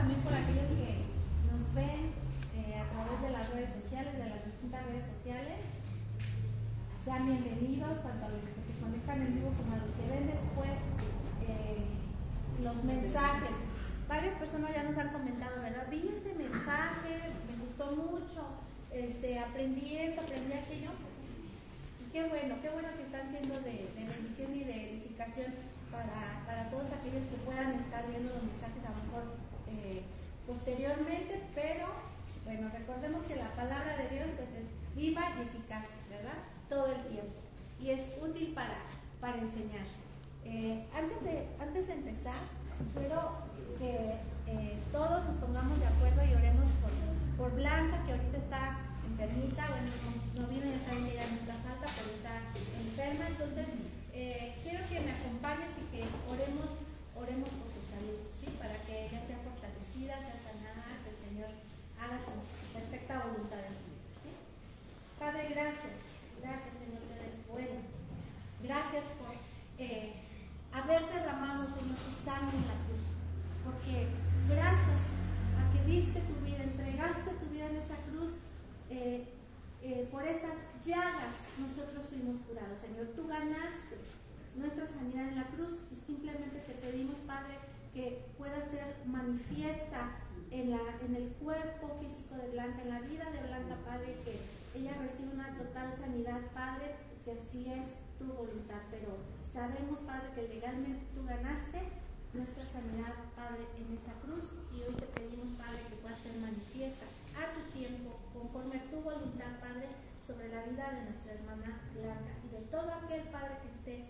también por aquellos que nos ven a través de las redes sociales, de las distintas redes sociales. Sean bienvenidos tanto a los que se conectan en vivo como a los que ven después los mensajes. Varias personas ya nos han comentado, ¿verdad? Vi este mensaje, me gustó mucho, aprendí esto, aprendí aquello. Y qué bueno que están siendo de bendición y de edificación para todos aquellos que puedan estar viendo los mensajes a lo mejor posteriormente, pero bueno, recordemos que la palabra de Dios pues es viva y eficaz, ¿verdad? Todo el tiempo, y es útil para enseñar. Antes de empezar, quiero que todos nos pongamos de acuerdo y oremos por Blanca, que ahorita está enfermita. Bueno, no viene, ya saben que ella nunca falta, pero está enferma. Entonces quiero que me acompañes y que oremos por su salud, ¿sí? Para que ella sea fortalecida, sea sanada, que el Señor haga su perfecta voluntad en su vida, ¿sí? Padre, gracias, Señor, que eres bueno. Gracias por haber derramado, Señor, tu sangre en la cruz, porque gracias a que diste tu vida, entregaste tu vida en esa cruz, por esas llagas nosotros fuimos curados, Señor. Tú ganaste nuestra sanidad en la cruz y simplemente te pedimos, Padre, que pueda ser manifiesta en el cuerpo físico de Blanca, en la vida de Blanca, Padre, que ella reciba una total sanidad, Padre, si así es tu voluntad. Pero sabemos, Padre, que legalmente tú ganaste nuestra sanidad, Padre, en esa cruz, y hoy te pedimos, Padre, que pueda ser manifiesta a tu tiempo, conforme a tu voluntad, Padre, sobre la vida de nuestra hermana Blanca y de todo aquel, Padre, que esté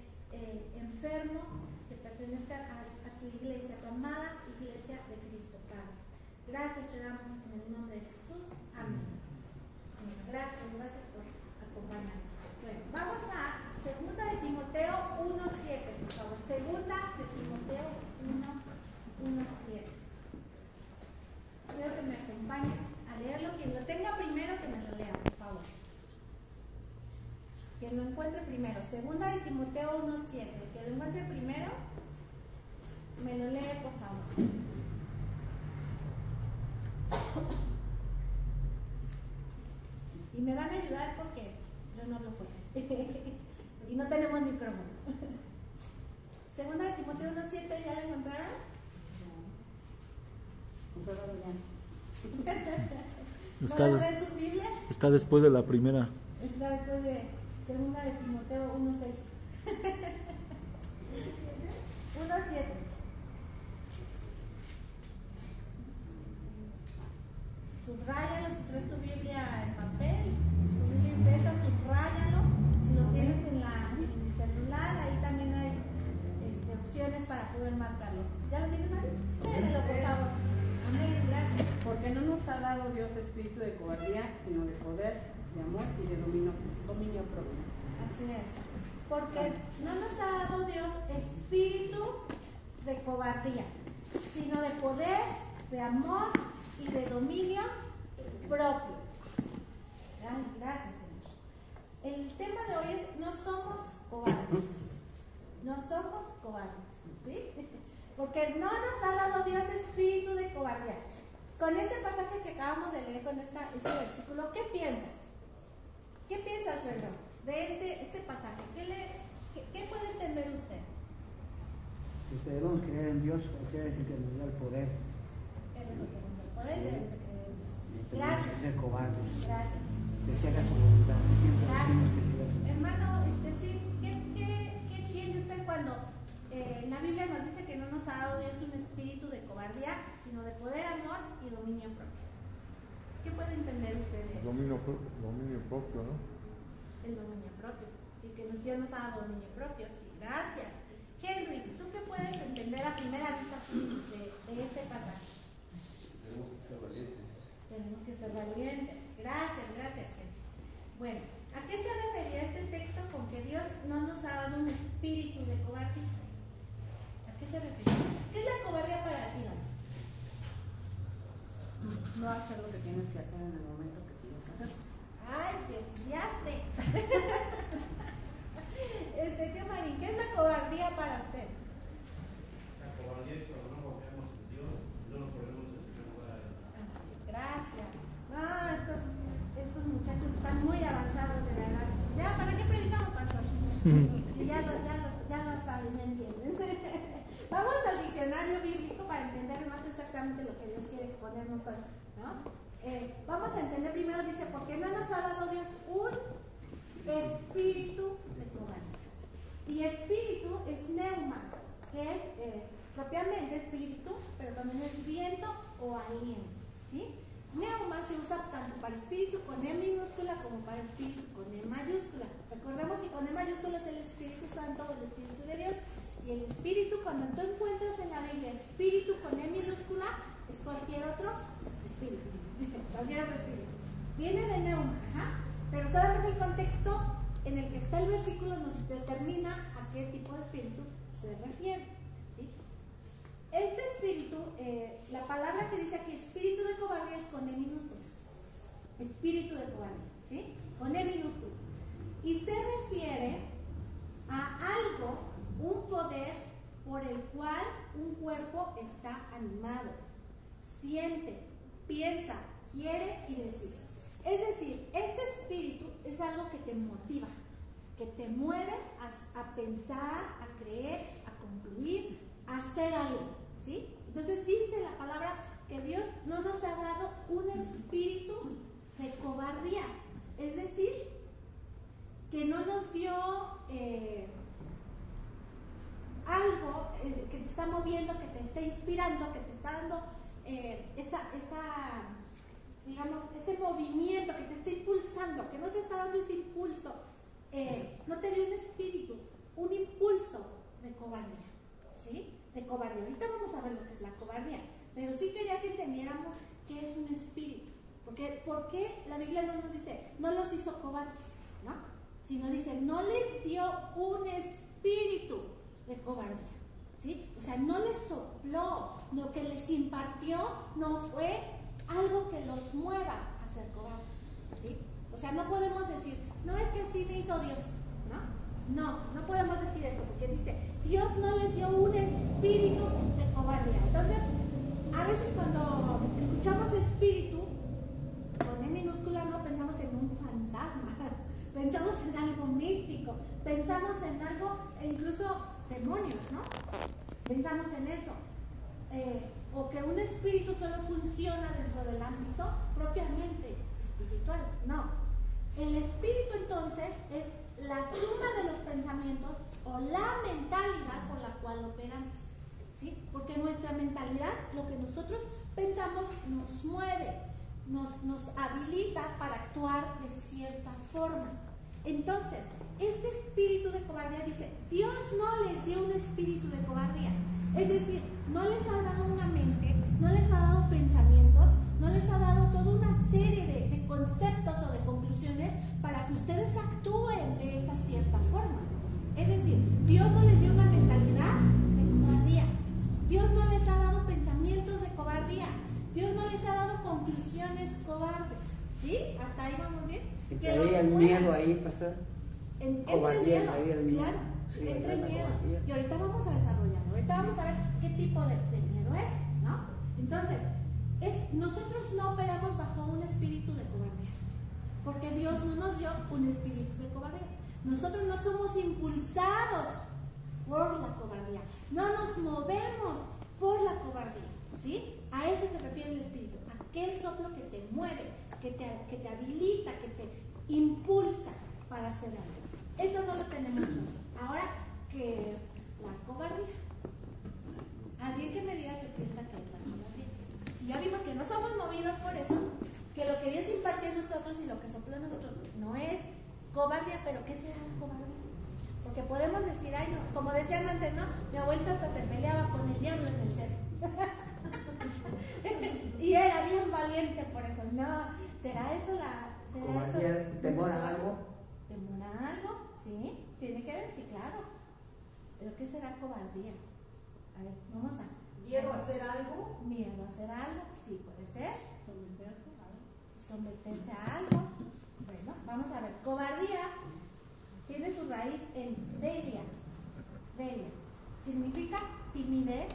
enfermo, que pertenezca a tu iglesia, tu amada iglesia de Cristo, Padre. Gracias te damos en el nombre de Jesús. Amén. Gracias por acompañarnos. Bueno, vamos a 2 de Timoteo 1:7, por favor. 2 de Timoteo 1:7. Quiero que me acompañes a leerlo. Quien lo tenga primero, que me lo lea, por favor. Quien lo encuentre primero. 2 de Timoteo 1:7. Quien lo encuentre primero, me lo lee, por favor. Y me van a ayudar porque yo no lo fue. Y no tenemos micrófono. 2 de Timoteo 1:7, ¿ya lo encontraron? ¿No traen sus Biblias? Está después de la primera. Está después de 2 de Timoteo 1:6. 1:7. Subráyalo si traes tu Biblia en papel, tu Biblia impresa, subráyalo. Si lo tienes en el celular, ahí también hay opciones para poder marcarlo. ¿Ya lo tienes, Mari? Léemelo, por favor. Amén, gracias. Porque no nos ha dado Dios espíritu de cobardía, sino de poder, de amor y de dominio propio. Así es. Porque no nos ha dado Dios espíritu de cobardía, sino de poder, de amor y de dominio propio. Gracias, Señor. El tema de hoy es: no somos cobardes. No somos cobardes, ¿sí? Porque no nos ha dado Dios espíritu de cobardía. Con este pasaje que acabamos de leer, con este versículo, ¿qué piensas? ¿Qué piensas, Fernando, de este pasaje? ¿Qué puede entender usted? Que debemos creer en Dios, o sea, decir que nos da el poder. Gracias. Ser cobarde. Gracias. Que se haga su voluntad. Gracias. Hermano, ¿qué entiende usted cuando en la Biblia nos dice que no nos ha dado Dios un espíritu de cobardía, sino de poder, amor y dominio propio? ¿Qué puede entender usted de eso? Dominio propio, ¿no? El dominio propio. Sí, que Dios nos ha dado dominio propio. Sí, gracias. Henry, ¿tú qué puedes entender a primera vista de este pasaje? Tenemos que ser valientes. Tenemos que ser valientes. Gracias, Henry. Bueno, ¿a qué se refería este texto con que Dios no nos ha dado un espíritu de cobardía? ¿A qué se refiere? ¿Qué es la cobardía para ti, Ana? No hacer lo que tienes que hacer en el momento que tienes que hacer. ¡Ay, desviaste! ¿Qué, Marín? ¿Qué es la cobardía para usted? La cobardía es cuando no confiamos en Dios, no nos ponemos en Ya lo saben, ya entienden. Vamos al diccionario bíblico para entender más exactamente lo que Dios quiere exponernos hoy, ¿no? Vamos a entender primero, dice, porque no nos ha dado Dios un espíritu de cobardía. Y espíritu es neuma, que es propiamente espíritu, pero también es viento o aliento, ¿sí? Neuma se usa tanto para espíritu con E minúscula como para espíritu con E mayúscula. Recordemos que con E mayúscula es el Espíritu Santo o el Espíritu de Dios. Y el espíritu, cuando tú encuentras en la Biblia espíritu con E minúscula, es cualquier otro espíritu. Cualquier otro espíritu. Viene de neuma, pero solamente el contexto en el que está el versículo nos determina a qué tipo de espíritu se refiere. ¿Sí? Este espíritu, la palabra que dice aquí, espíritu de cobardía, es con E minúscula. Espíritu de cobardía, ¿sí? Con E minúscula. Y se refiere a algo, un poder por el cual un cuerpo está animado, siente, piensa, quiere y decide. Es decir, este espíritu es algo que te motiva, que te mueve a pensar, a creer, a concluir, a hacer algo, ¿sí? Entonces dice la palabra que Dios no nos ha dado un espíritu de cobardía, es decir, que no nos dio algo que te está moviendo, que te está inspirando, que te está dando digamos, ese movimiento, que te está impulsando, que no te está dando ese impulso, no te dio un espíritu, un impulso de cobardía, ¿sí? De cobardía. Ahorita vamos a ver lo que es la cobardía, pero sí quería que entendiéramos qué es un espíritu, porque ¿por qué la Biblia no nos dice, no los hizo cobardes, ¿no? Sino dice, no les dio un espíritu de cobardía, ¿sí? O sea, no les sopló, lo que les impartió no fue algo que los mueva a ser cobardes, ¿sí? O sea, no podemos decir, no es que así me hizo Dios, no podemos decir esto, porque dice, Dios no les dio un espíritu de cobardía. Entonces, a veces cuando escuchamos espíritu, con E minúscula, no pensamos en un fantasma, pensamos en algo místico, pensamos en algo, incluso demonios, ¿no? Pensamos en eso. O que un espíritu solo funciona dentro del ámbito propiamente espiritual. No. El espíritu entonces es la suma de los pensamientos o la mentalidad por la cual operamos, ¿sí? Porque nuestra mentalidad, lo que nosotros pensamos, nos mueve, nos habilita para actuar de cierta forma. Entonces, este espíritu de cobardía dice, Dios no les dio un espíritu de cobardía. Es decir, no les ha dado una mente, no les ha dado pensamientos, no les ha dado toda una serie de conceptos o de conclusiones para que ustedes actúen de esa cierta forma. Es decir, Dios no les dio una mentalidad de cobardía. Dios no les ha dado pensamientos de cobardía. Dios no les ha dado conclusiones cobardes. ¿Sí? ¿Hasta ahí vamos bien? Que ahí el miedo ahí, pastor. Entra el miedo, claro, Sí, entra el miedo. Y ahorita vamos a desarrollarlo, ahorita vamos a ver qué tipo de miedo es, ¿no? Entonces, nosotros no operamos bajo un espíritu de cobardía, porque Dios no nos dio un espíritu de cobardía. Nosotros no somos impulsados por la cobardía, no nos movemos por la cobardía, ¿sí? A ese se refiere el espíritu, aquel soplo que te mueve, que te habilita, que te impulsa para hacer algo. Eso no lo tenemos nosotros. Ahora, ¿qué es la cobardía? Alguien que me diga que piensa que es la cobardía. Si ya vimos que no somos movidos por eso, que lo que Dios impartió en nosotros y lo que sopló en nosotros no es cobardía, pero ¿qué será la cobardía? Porque podemos decir, ay no, como decían antes, ¿no? Mi abuelita hasta se peleaba con el diablo en el cerro. Y era bien valiente por eso. No, ¿será eso ¿Cobardía temor a algo? ¿Temor a algo? Sí, tiene que ver, sí, claro. ¿Pero qué será cobardía? A ver, vamos a... ¿Miedo a hacer algo? Miedo a hacer algo, sí, puede ser. Someterse a algo. Someterse a algo. Bueno, vamos a ver. Cobardía tiene su raíz en delia. Delia. Significa timidez,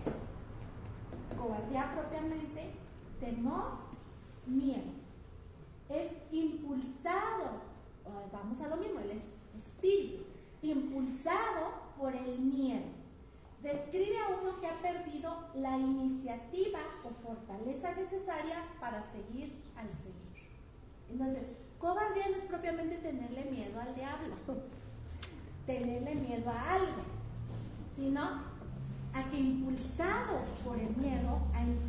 cobardía propiamente, temor, miedo. Es impulsado, vamos a lo mismo, el espíritu. impulsado por el miedo. Describe a uno que ha perdido la iniciativa o fortaleza necesaria para seguir al Señor. Entonces, cobardía no es propiamente tenerle miedo al diablo, tenerle miedo a algo, sino a que impulsado por el miedo,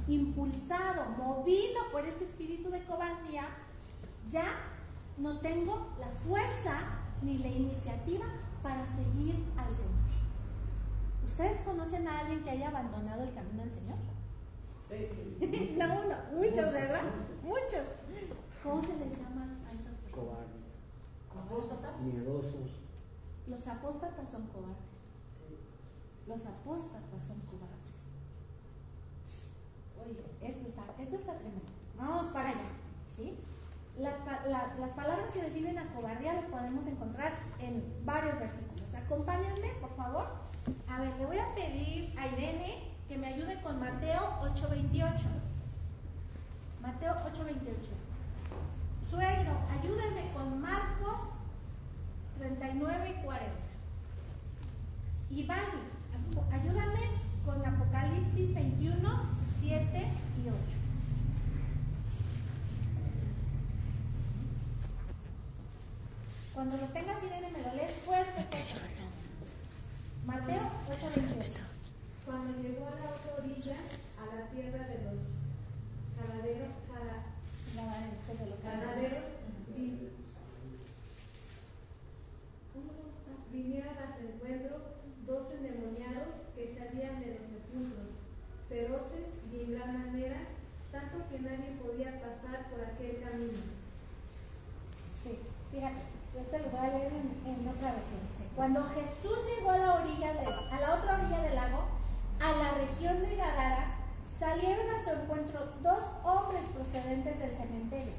impulsado, movido por este espíritu de cobardía, ya no tengo la fuerza ni la iniciativa para seguir al Señor. ¿Ustedes conocen a alguien que haya abandonado el camino del Señor? Sí. No uno, muchos, ¿verdad? Muchos. ¿Cómo se les llama a esas personas? Cobarde, ¿Apóstatas? miedosos. Los apóstatas son cobardes. Los apóstatas son cobardes. Oye, esto está tremendo. Vamos para allá, ¿sí? Las palabras que definen a cobardía las podemos encontrar en varios versículos. Acompáñenme, por favor. A ver, le voy a pedir a Irene que me ayude con Mateo 8:28. Mateo 8:28. Suegro, ayúdame con Marcos 39 y 40. Y Vani, ayúdame con Apocalipsis 21, 7 y 8. Cuando lo tengas, Irene, me lo lees fuerte, por favor. Mateo 8:28. Cuando llegó a la otra orilla, a la tierra de los ganaderos, vinieron a su encuentro 2 endemoniados que salían de los sepulcros, feroces y en gran manera, tanto que nadie podía pasar por aquel camino. Sí, fíjate, este lo voy a leer en otra versión. Dice, cuando Jesús llegó a la otra orilla del lago, a la región de Gadara, salieron a su encuentro 2 hombres procedentes del cementerio.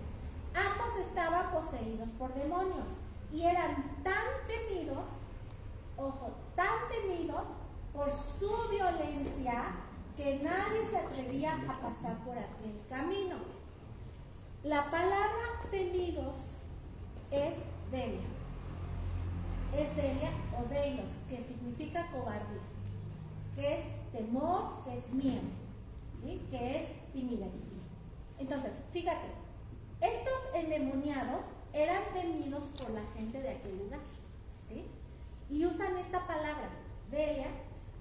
Ambos estaban poseídos por demonios y eran tan temidos, ojo, tan temidos por su violencia que nadie se atrevía a pasar por aquel camino. La palabra temidos es delia. Es delia o deilos, que significa cobardía, que es temor, que es miedo, ¿sí? Que es timidez. Entonces, fíjate, estos endemoniados eran temidos por la gente de aquel lugar, ¿sí? Y usan esta palabra, delia,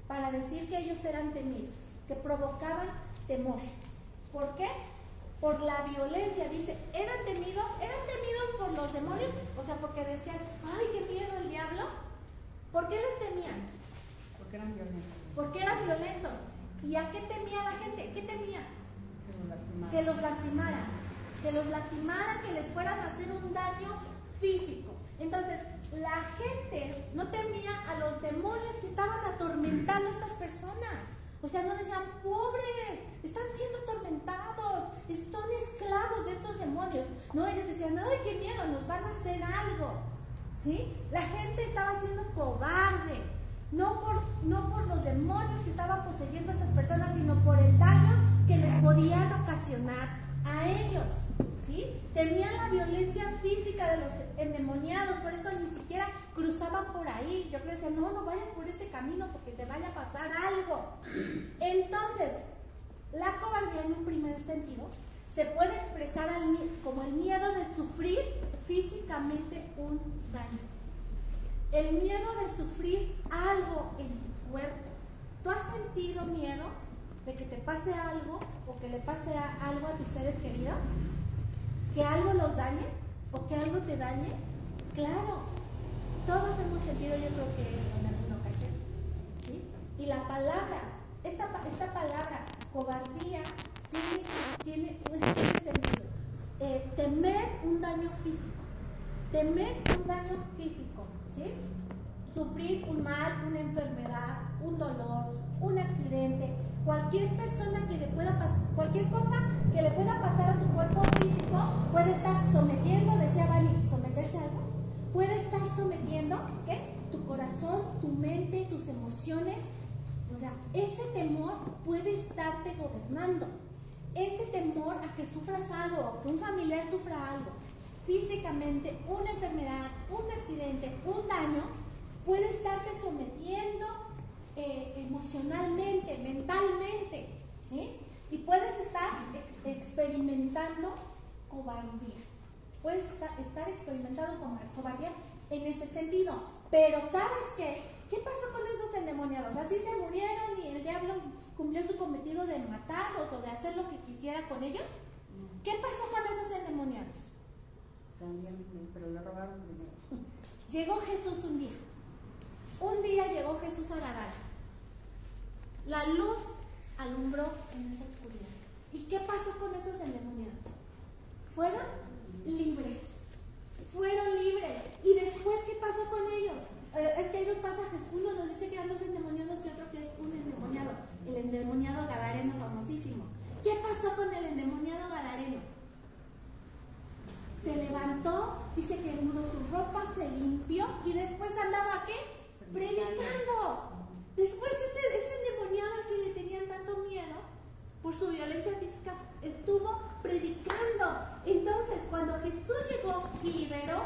para decir que ellos eran temidos, que provocaban temor. ¿Por qué? Por la violencia. Dice, eran temidos por los demonios, o sea, porque decían, ay, qué miedo el diablo. ¿Por qué les temían? Porque eran violentos. Porque eran violentos. ¿Y a qué temía la gente? ¿Qué temía? Que los lastimaran. Que los lastimaran, que les fueran a hacer un daño físico. Entonces, la gente no temía a los demonios que estaban atormentando a estas personas. O sea, no decían, pobres, están siendo atormentados, son esclavos de estos demonios. No, ellos decían, ay, qué miedo, nos van a hacer algo. ¿Sí? La gente estaba siendo cobarde, no por los demonios que estaban poseyendo a esas personas, sino por el daño que les podían ocasionar a ellos. ¿Sí? Temían la violencia física de los endemoniados, por eso ni siquiera cruzaban por ahí. Yo decía, no vayas por este camino porque te vaya a pasar algo. Entonces, la cobardía en un primer sentido se puede expresar como el miedo de sufrir físicamente un daño. El miedo de sufrir algo en tu cuerpo. ¿Tú has sentido miedo de que te pase algo o que le pase algo a tus seres queridos? ¿Que algo los dañe o que algo te dañe? Claro, todos hemos sentido, yo creo que eso en alguna ocasión, ¿sí? Y la palabra, esta palabra, cobardía, tiene ese sentido. Temer un daño físico, ¿sí? Sufrir un mal, una enfermedad, un dolor, un accidente, cualquier cosa que le pueda pasar a tu cuerpo físico puede estar sometiendo, decía Vani, someterse a algo, puede estar sometiendo, ¿qué? Tu corazón, tu mente, tus emociones. O sea, ese temor puede estarte gobernando. Ese temor a que sufras algo, que un familiar sufra algo, físicamente, una enfermedad, un accidente, un daño, puede estarte sometiendo emocionalmente, mentalmente, ¿sí? Y puedes estar experimentando cobardía. Puedes estar experimentando cobardía en ese sentido. Pero ¿sabes qué? ¿Qué pasó con esos endemoniados? Así se murieron y el diablo cumplió su cometido de matarlos o de hacer lo que quisiera con ellos. ¿Qué pasó con esos endemoniados? Pero le robaron dinero. Llegó Jesús un día. Un día llegó Jesús a Gadara. La luz alumbró en esa oscuridad. ¿Y qué pasó con esos endemoniados? Fueron libres. Fueron libres. ¿Y después qué pasó con ellos? Es que hay dos pasajes. Uno nos dice que eran dos endemoniados y otro que es un endemoniado. El endemoniado gadareno famosísimo. ¿Qué pasó con el endemoniado gadareno? Se levantó, dice que mudó su ropa, se limpió y después andaba ¿qué? Predicando. Después ese endemoniado al que le tenían tanto miedo por su violencia física estuvo predicando. Entonces cuando Jesús llegó y liberó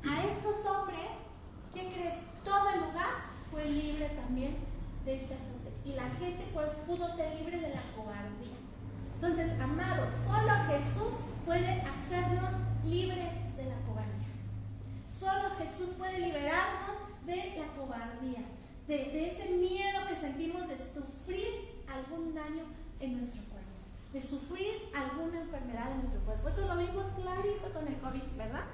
a estos hombres, ¿qué crees? Todo el lugar fue libre también de este asunto. Y la gente pues pudo ser libre de la cobardía. Entonces, amados, solo Jesús puede hacernos libre de la cobardía. Solo Jesús puede liberarnos de la cobardía, de ese miedo que sentimos de sufrir algún daño en nuestro cuerpo, de sufrir alguna enfermedad en nuestro cuerpo. Eso lo vimos clarito con el COVID, ¿verdad?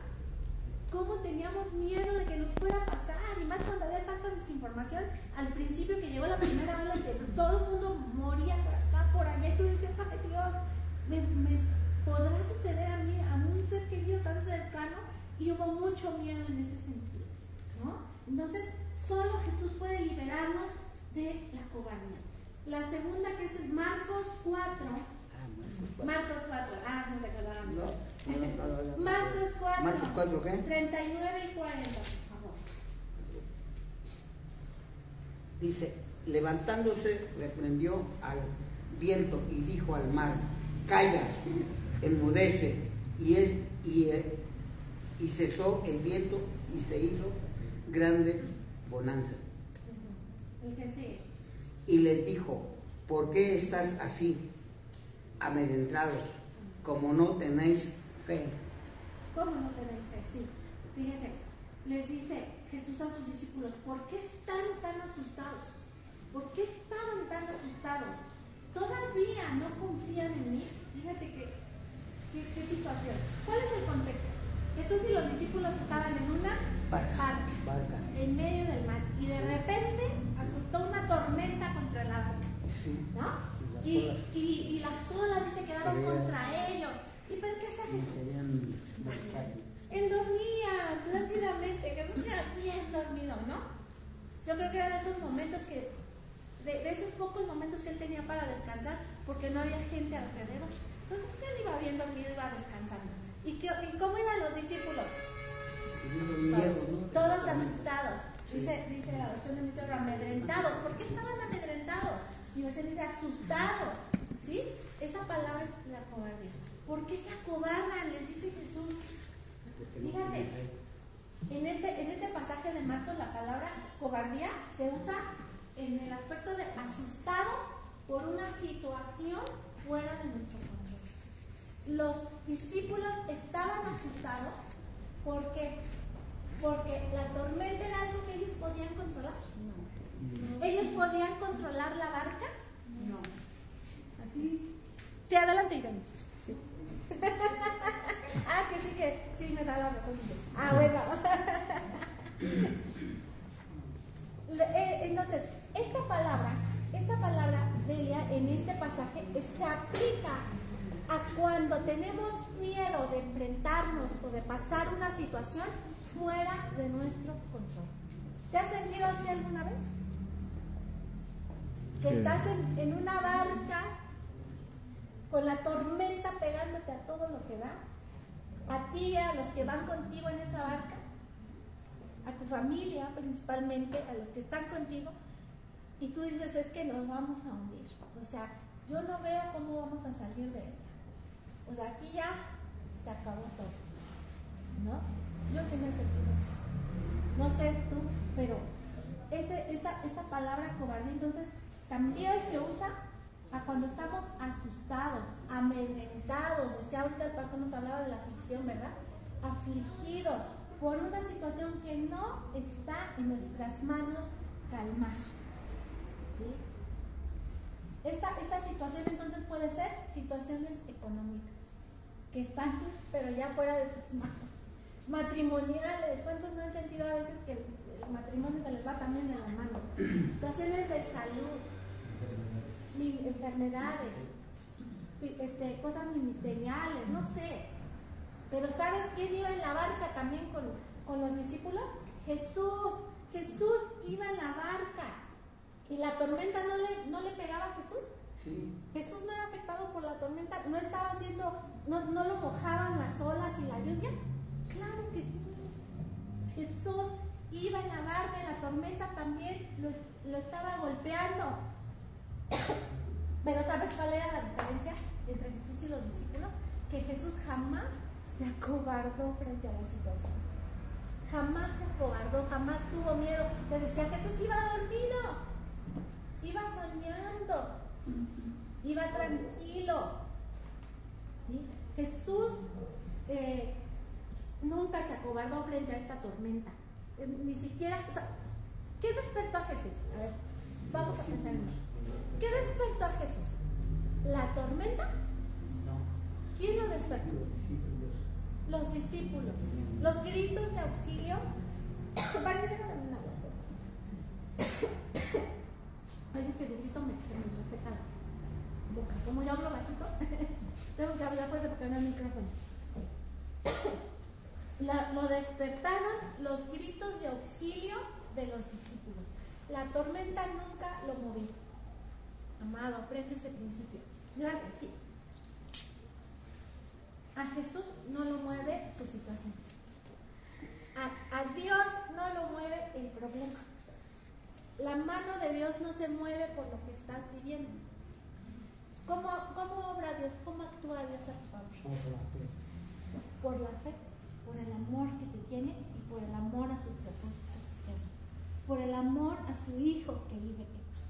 Cómo teníamos miedo de que nos fuera a pasar, y más cuando había tanta desinformación al principio que llegó la primera ola que todo el mundo moría por acá, por allá, y tú decías, ay Dios, me podrá suceder a mí, a un ser querido tan cercano, y hubo mucho miedo en ese sentido, ¿no? Entonces, solo Jesús puede liberarnos de la cobardía. La segunda, que es Marcos 4. Marcos 4. No se acordaron. Marcos 4. Marcos 4, ¿qué? 39 y 40, por favor. Dice, levantándose, reprendió al viento y dijo al mar, calla, enmudece, y cesó el viento y se hizo grande bonanza. El que sigue. Y les dijo, ¿por qué estás así, amedrentados, como no tenéis fe? ¿Cómo no tenéis fe? Sí. Fíjense, les dice Jesús a sus discípulos, ¿por qué están tan asustados? ¿Por qué estaban tan asustados? ¿Todavía no confían en mí? Fíjate qué situación. ¿Cuál es el contexto? Jesús y los discípulos estaban en una barca en medio del mar, y de repente azotó una tormenta contra la barca, ¿no? Y las olas se quedaron contra ellos. ¿Y por qué hacía Jesús? Él dormía plácidamente. Jesús se había bien dormido, ¿no? Yo creo que eran esos momentos de esos pocos momentos que él tenía para descansar, porque no había gente alrededor. Entonces él iba bien dormido, iba descansando. ¿Y cómo iban los discípulos? Todos asustados. Dice la versión de Misionero, amedrentados. ¿Por qué estaban amedrentados? Mi versión dice asustados. ¿Sí? Esa palabra es la cobardía. ¿Por qué se acobardan? Les dice Jesús. Fíjate, en este pasaje de Marcos la palabra cobardía se usa en el aspecto de asustados por una situación fuera de nuestro control. Los discípulos estaban asustados porque la tormenta era algo que ellos podían controlar. No. ¿Ellos podían controlar la barca? No. ¿Así? Sí, adelante, Irene. Sí. que sí me da la razón. Bueno. Entonces, esta palabra, Delia, en este pasaje, se aplica a cuando tenemos miedo de enfrentarnos o de pasar una situación fuera de nuestro control. ¿Te has sentido así alguna vez? Que estás en una barca con la tormenta pegándote a todo lo que da, a ti y a los que van contigo en esa barca, a tu familia principalmente, a los que están contigo, y tú dices, es que nos vamos a hundir. O sea, yo no veo cómo vamos a salir de esta. O sea, aquí ya se acabó todo, ¿no? Yo sí me he sentido así. No sé tú, pero esa palabra cobardía entonces también se usa a cuando estamos asustados, amedrentados. Decía ahorita el pastor, nos hablaba de la aflicción, ¿verdad? Afligidos por una situación que no está en nuestras manos calmar. ¿Sí? Esta situación entonces puede ser situaciones económicas que están, pero ya fuera de tus manos. Matrimoniales, ¿cuántos no han sentido a veces que el matrimonio se les va también de la mano? Situaciones de salud, enfermedades, cosas ministeriales, no sé. Pero ¿sabes quién iba en la barca también con los discípulos? Jesús. Jesús iba en la barca. ¿Y la tormenta no le pegaba a Jesús? Sí. Jesús no era afectado por la tormenta, no estaba no lo mojaban las olas y la lluvia. Claro que sí. Jesús iba en la barca y la tormenta también lo estaba golpeando. Pero ¿sabes cuál era la diferencia entre Jesús y los discípulos? Que Jesús jamás se acobardó frente a la situación. Jamás se acobardó, jamás tuvo miedo. Te decía, Jesús iba dormido, iba soñando, iba tranquilo. ¿Sí? Jesús nunca se acobardó frente a esta tormenta. Ni siquiera, o sea, ¿qué despertó a Jesús? A ver, vamos a pensar en esto. ¿Qué despertó a Jesús? ¿La tormenta? ¿Quién lo despertó? Los discípulos. Los gritos de auxilio. Ay, es que el grito me reseca la boca. Como yo hablo bajito, tengo que hablar fuerte porque no hay micrófono. Lo despertaron los gritos de auxilio de los discípulos. La tormenta nunca lo movió. Amado, aprende este principio. Gracias, sí. A Jesús no lo mueve tu situación. A Dios no lo mueve el problema. La mano de Dios no se mueve por lo que estás viviendo. ¿Cómo obra Dios? ¿Cómo actúa Dios a tu favor? Por la fe, por el amor que te tiene y por el amor a su propósito eterno. Por el amor a su Hijo que vive en ellos.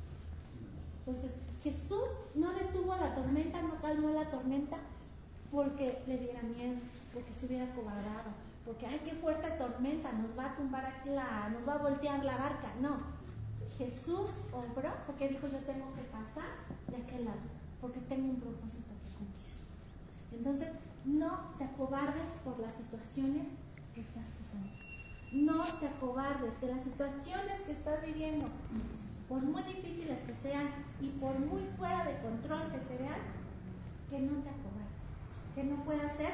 Entonces, Jesús no detuvo la tormenta, no calmó la tormenta porque le diera miedo, porque se hubiera acobardado, porque ¡ay, qué fuerte tormenta! Nos va a tumbar aquí, nos va a voltear la barca. No, Jesús obró porque dijo, yo tengo que pasar de aquel lado, porque tengo un propósito que cumplir. Entonces, no te acobardes por las situaciones que estás pasando. No te acobardes de las situaciones que estás viviendo, por muy difíciles que sean y por muy fuera de control que se vean, que no te acobardes, que no puedas ser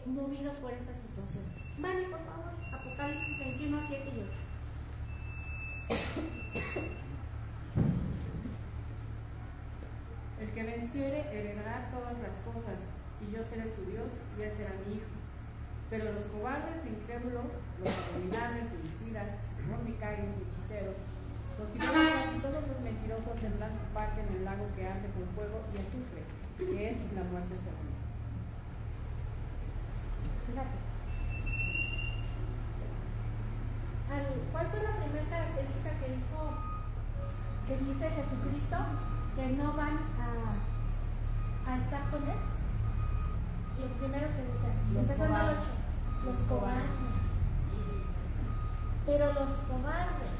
movido por esa situación. Mani, por favor, Apocalipsis 21, 7 y 8. El que venciere heredará todas las cosas, y yo seré su Dios, y él será mi hijo. Pero los cobardes e incrédulos, los abominables, homicidas, fornicarios, hechiceros, los idólatras y todos los mentirosos tendrán su parte en el lago que arde con fuego y azufre, que es la muerte segunda. Fíjate. ¿Cuál fue la primera característica que dice Jesucristo? Que no van a estar con él. Los primeros que dicen, empezando al 8, los cobardes. Pero los cobardes,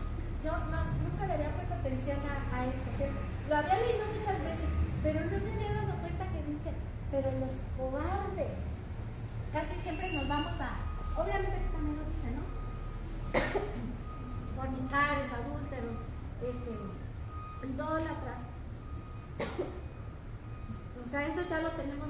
yo nunca le había puesto atención a esto, ¿cierto? Lo había leído muchas veces, pero no me había dado cuenta que dice, pero los cobardes. Casi siempre nos vamos obviamente que también lo dice, ¿no? Fornicarios, adúlteros, idólatras. O sea, eso ya lo tenemos.